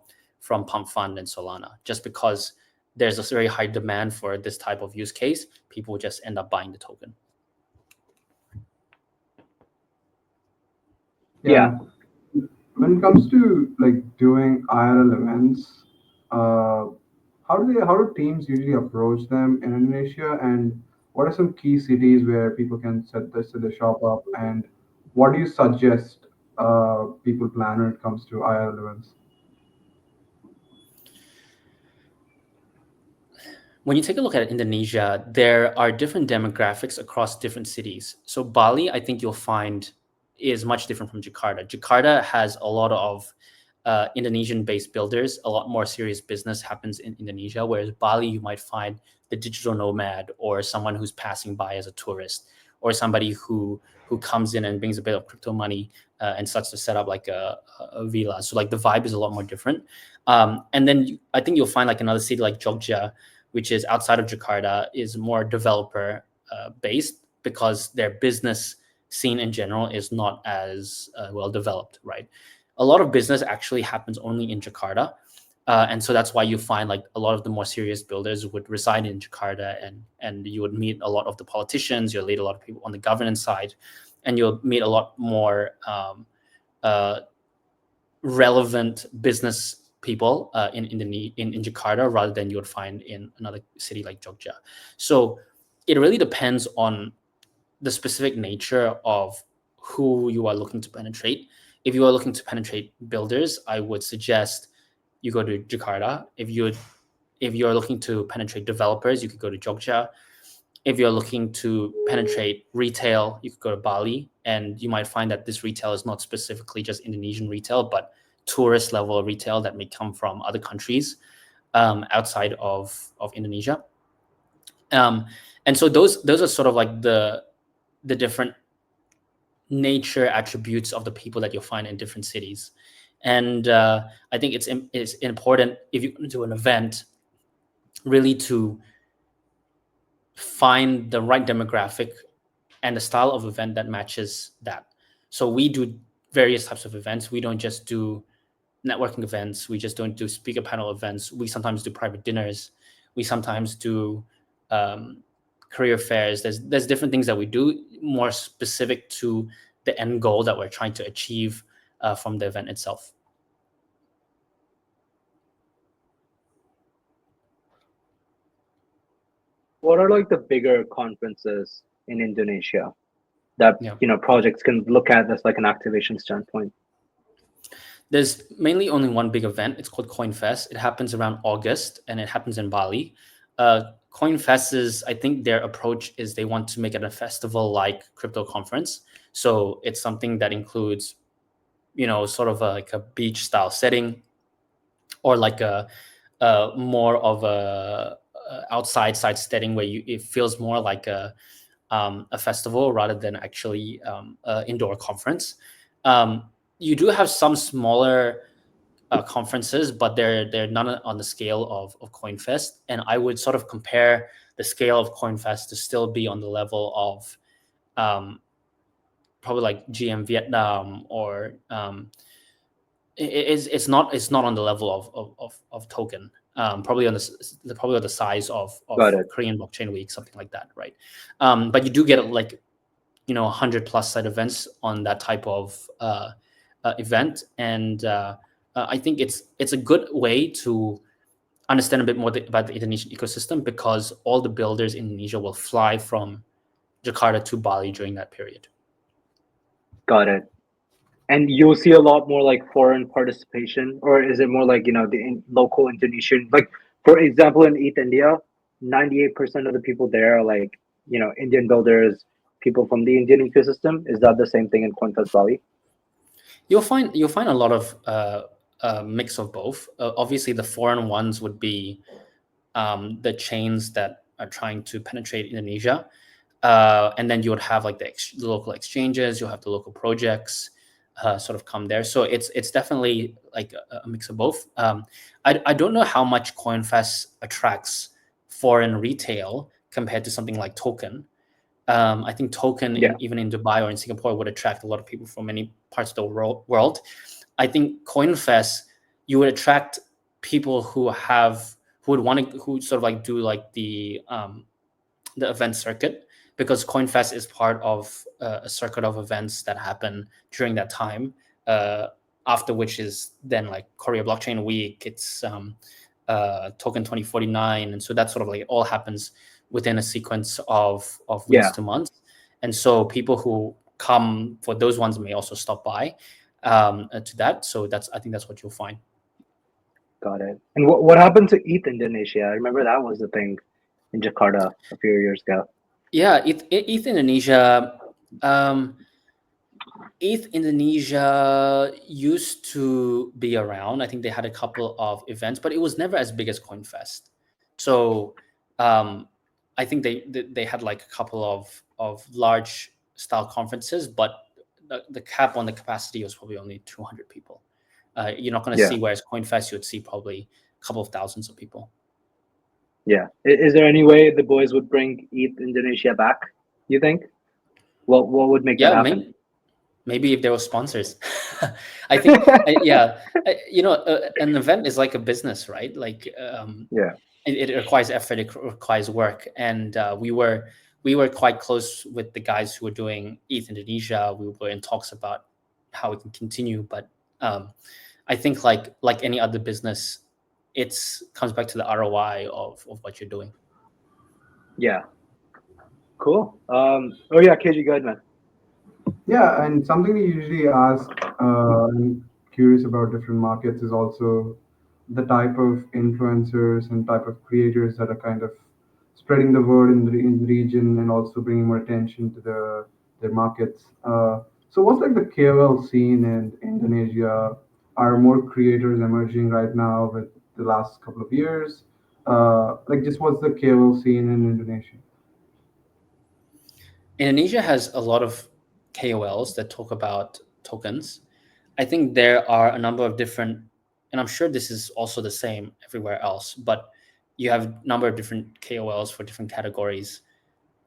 Pump Fund and Solana. Just because there's a very high demand for this type of use case, people will just end up buying the token. Yeah. When it comes to like doing IRL events, how do teams usually approach them in Indonesia, and what are some key cities where people can set the shop up, and what do you suggest people plan when it comes to IRL events? When you take a look at Indonesia, there are different demographics across different cities. So Bali, I think you'll find, is much different from Jakarta. Jakarta has a lot of Indonesian-based builders. A lot more serious business happens in Indonesia, whereas Bali, you might find the digital nomad or someone who's passing by as a tourist, or somebody who comes in and brings a bit of crypto money and starts to set up like a villa. So like the vibe is a lot more different. And then I think you'll find like another city like Jogja, which is outside of Jakarta, is more developer based because their business scene in general is not as well developed, right? A lot of business actually happens only in Jakarta. And so that's why you find like a lot of the more serious builders would reside in Jakarta, and you would meet a lot of the politicians, you'll meet a lot of people on the governance side, and you'll meet a lot more relevant business people in Jakarta rather than you would find in another city like Jogja. So it really depends on the specific nature of who you are looking to penetrate. If you are looking to penetrate builders, I would suggest you go to Jakarta. If you're looking to penetrate developers, you could go to Jogja. If you're looking to penetrate retail, you could go to Bali, and you might find that this retail is not specifically just Indonesian retail, but tourist level retail that may come from other countries outside of Indonesia. And so those are sort of like the different nature attributes of the people that you'll find in different cities. And I think it's important if you do an event really to find the right demographic and the style of event that matches that. So we do various types of events. We don't just do networking events. We just don't do speaker panel events. We sometimes do private dinners. We sometimes do career fairs. There's different things that we do more specific to the end goal that we're trying to achieve from the event itself. What are like the bigger conferences in Indonesia that projects can look at as like an activation standpoint? There's mainly only one big event. It's called CoinFest. It happens around August, and it happens in Bali. CoinFest is, I think their approach is they want to make it a festival-like crypto conference. So it's something that includes, sort of like a beach-style setting, or like a more of a outside side setting where it feels more like a festival rather than actually an indoor conference. You do have some smaller conferences, but they're not on the scale of CoinFest. And I would sort of compare the scale of CoinFest to still be on the level of probably like GM Vietnam, or it's not on the level of token. Probably on the size of Korean Blockchain Week, something like that, right? But you do get like 100+ side events on that type of event, and I think it's a good way to understand a bit more about the Indonesian ecosystem, because all the builders in Indonesia will fly from Jakarta to Bali during that period. Got it. And you'll see a lot more like foreign participation, or is it more like the local Indonesian? Like, for example, in ETH India, 98% of the people there are like Indian builders, people from the Indian ecosystem. Is that the same thing in CoinFest Bali? You'll find a lot of mix of both. Obviously, the foreign ones would be the chains that are trying to penetrate Indonesia, and then you would have like the local exchanges. You'll have the local projects sort of come there. So it's definitely like a mix of both. I don't know how much CoinFest attracts foreign retail compared to something like Token. I think Token, even in Dubai or in Singapore, would attract a lot of people from many parts of the world. I think CoinFest, you would attract people who sort of like do like the event circuit, because CoinFest is part of a circuit of events that happen during that time. After which is then like Korea Blockchain Week. It's Token 2049, and so that sort of like all happens within a sequence of weeks to months. And so people who come for those ones may also stop by to that. So I think that's what you'll find. Got it. And what happened to ETH Indonesia? I remember that was the thing in Jakarta a few years ago. Yeah, ETH Indonesia. ETH Indonesia used to be around. I think they had a couple of events, but it was never as big as CoinFest. So I think they had like a couple of large style conferences, but the cap on the capacity was probably only 200 people. You're not going to see, whereas CoinFest, you would see probably a couple of thousands of people. Yeah. Is there any way the boys would bring ETH Indonesia back, you think? What would make that happen? Maybe if there were sponsors. I think, an event is like a business, right? Like, it requires effort, it requires work. And we were quite close with the guys who were doing ETH Indonesia. We were in talks about how we can continue, but I I think like any other business, it's comes back to the ROI of what you're doing. Yeah. Cool. Oh yeah, KG, go ahead, man. Yeah, and something we usually ask and curious about different markets is also the type of influencers and type of creators that are kind of spreading the word in the region and also bringing more attention to their markets. So, what's like the KOL scene in Indonesia? Are more creators emerging right now with the last couple of years? Like, just what's the KOL scene in Indonesia? Indonesia has a lot of KOLs that talk about tokens. I think there are a number of different, and I'm sure this is also the same everywhere else, but you have a number of different KOLs for different categories.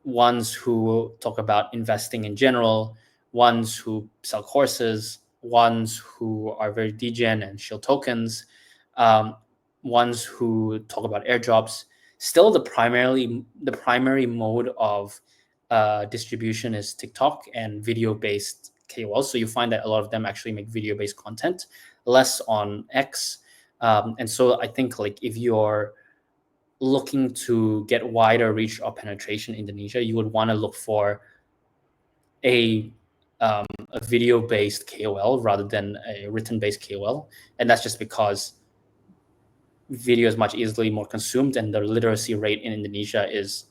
Ones who talk about investing in general, ones who sell courses, ones who are very degen and shield tokens, um, ones who talk about airdrops. Still, the primary mode of distribution is TikTok and video based KOLs. So you find that a lot of them actually make video based content, less on X. And so I think like if you're looking to get wider reach or penetration in Indonesia, you would want to look for a video-based KOL rather than a written-based KOL, and that's just because video is much easily more consumed, and the literacy rate in Indonesia is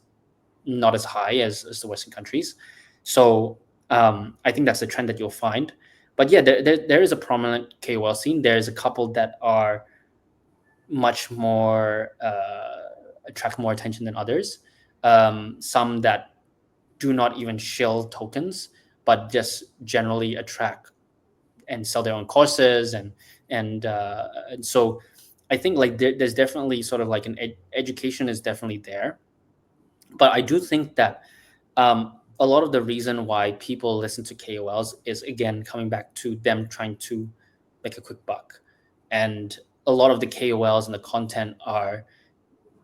not as high as the Western countries. So I think that's a trend that you'll find. But yeah, there is a prominent KOL scene. There's a couple that are much more attract more attention than others. Some that do not even shill tokens, but just generally attract and sell their own courses, and so I think like there's definitely sort of like an education is definitely there, but I do think that a lot of the reason why people listen to KOLs is again coming back to them trying to make a quick buck, and a lot of the KOLs and the content are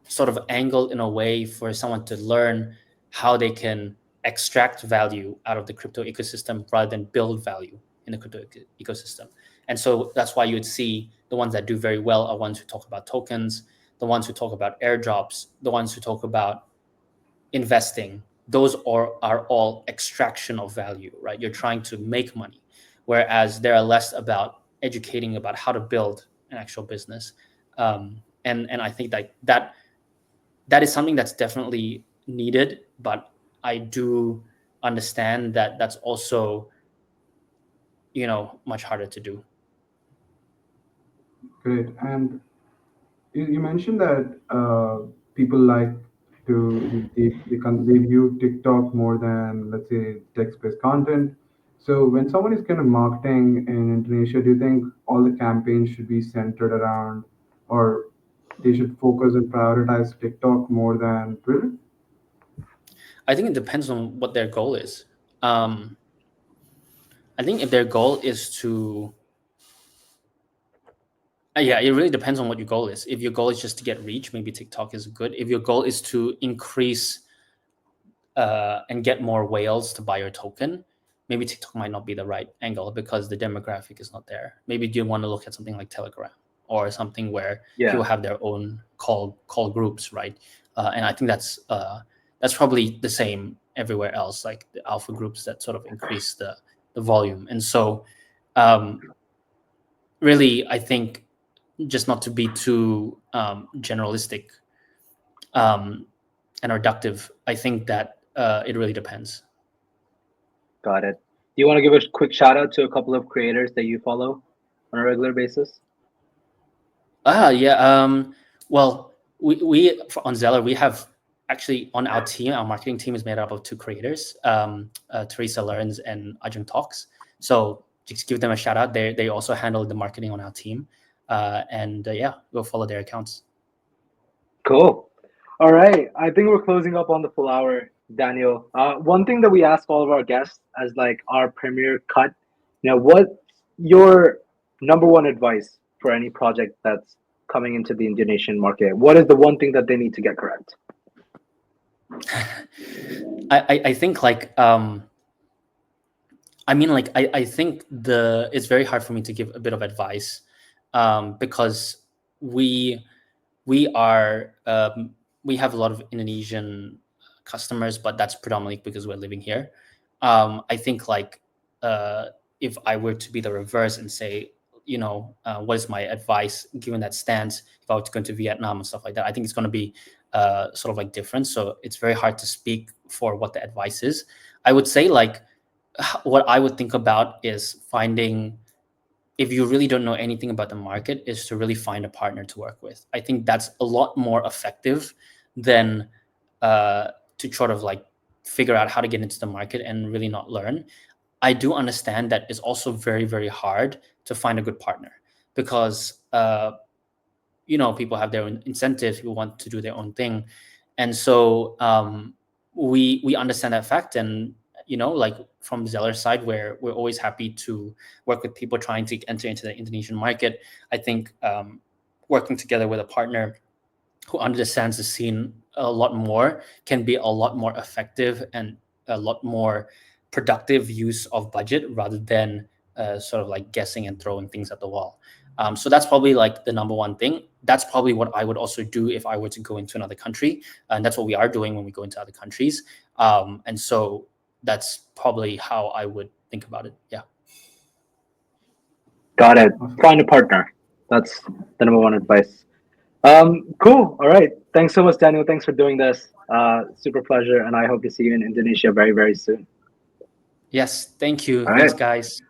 sort of angled in a way for someone to learn how they can extract value out of the crypto ecosystem rather than build value in the crypto ecosystem. And so that's why you would see the ones that do very well are ones who talk about tokens, the ones who talk about airdrops, the ones who talk about investing. Those are all extraction of value, right? You're trying to make money, whereas they're less about educating about how to build an actual business. And I think that is something that's definitely needed, but I do understand that that's also, much harder to do. Great. And you mentioned that people like they view TikTok more than, let's say, text-based content. So when someone is kind of marketing in Indonesia, do you think all the campaigns should be centered around, or they should focus and prioritize TikTok more than Twitter? I think it depends on what their goal is. I think if their goal is to, yeah, it really depends on what your goal is. If your goal is just to get reach, maybe TikTok is good. If your goal is to increase and get more whales to buy your token, maybe TikTok might not be the right angle because the demographic is not there. Maybe you want to look at something like Telegram or something where people have their own call groups, right? And I think that's probably the same everywhere else, like the alpha groups that sort of increase the volume. And so, really, I think just not to be too generalistic and reductive, I think that it really depends. Got it. Do you want to give a quick shout out to a couple of creators that you follow on a regular basis? Yeah. Well, we on Xellar, we have actually on our team, our marketing team is made up of two creators, Teresa Lerns and Ajung Talks. So just give them a shout out. They also handle the marketing on our team, and yeah, we'll follow their accounts. Cool. All right. I think we're closing up on the full hour, Daniel. One thing that we ask all of our guests as like our premier cut, what's your number one advice for any project that's coming into the Indonesian market? What is the one thing that they need to get correct? I think like I think it's very hard for me to give a bit of advice because we we are we have a lot of Indonesian customers, but that's predominantly because we're living here. I think like if I were to be the reverse and say, what is my advice given that stance if I were to go to Vietnam and stuff like that, I think it's going to be sort of like different. So it's very hard to speak for what the advice is. I would say like what I would think about is finding, if you really don't know anything about the market, is to really find a partner to work with. I think that's a lot more effective than to sort of like figure out how to get into the market and really not learn. I do understand that it's also very, very hard to find a good partner because, people have their own incentives, people want to do their own thing. And so we understand that fact. And, like from Xellar's side, where we're always happy to work with people trying to enter into the Indonesian market. I think working together with a partner who understands the scene a lot more can be a lot more effective and a lot more productive use of budget rather than sort of like guessing and throwing things at the wall. So that's probably like the number one thing. That's probably what I would also do if I were to go into another country. And that's what we are doing when we go into other countries. And so that's probably how I would think about it. Yeah. Got it. Find a partner. That's the number one advice. Cool. All right. Thanks so much, Daniel. Thanks for doing this. Super pleasure. And I hope to see you in Indonesia very, very soon. Yes. Thank you. All Thanks, right. guys.